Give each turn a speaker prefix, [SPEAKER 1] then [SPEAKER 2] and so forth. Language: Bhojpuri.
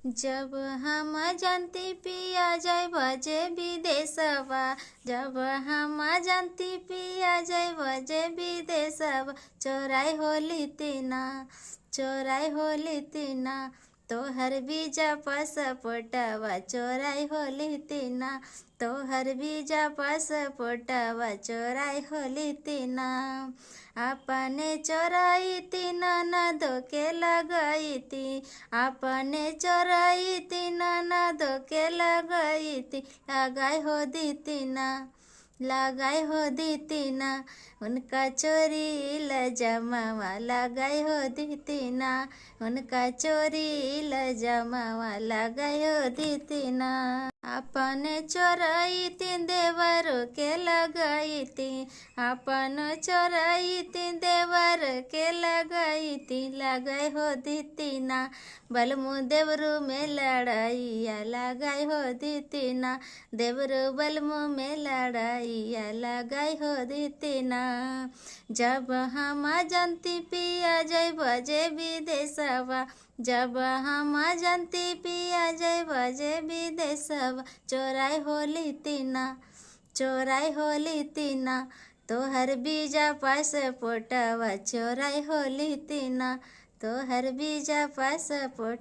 [SPEAKER 1] जब हम जानती पिया जाय बजे विदेशवा, जब हम जानती पिया जाय बजे विदेशवा, चोराई होली तीना, चोराई होली तीना, तोहर वीजा पासपोर्टवा चोराई होली तीना, तोहर वीजा पासपोर्टवा चोराई होली तीना। अपने चोराई तीना ननदो के लगाई ती, अपने चोराई तीना ननदो के लगाई ती, लगाई हो दी तीना, लगाई हो दी तीना, उनका चोरी लजमावा लगाई हो दी तीना, उनका चोरी लजमावा लगाई हो दी तीना। अपने चोराई तीन देवर के लगाई ती, अपन चोराई तीन देवर के लगाई ती, लगाई हो दी तीना, बलमु देवरू में लड़ाइया लगाई हो दी तीना, देवरू बलमु में लड़ाइया लगाई हो दी तीना। जब हम जानती पिया जाय बजे विदेशवा, जब हम जानती पिया जाय बजे विदेशवा, चोराई होली तीना, चोराई होली तीना, तोहर वीजा पासपोर्टवा चोराई होली तीना, तोहर वीजा पासपोर्ट।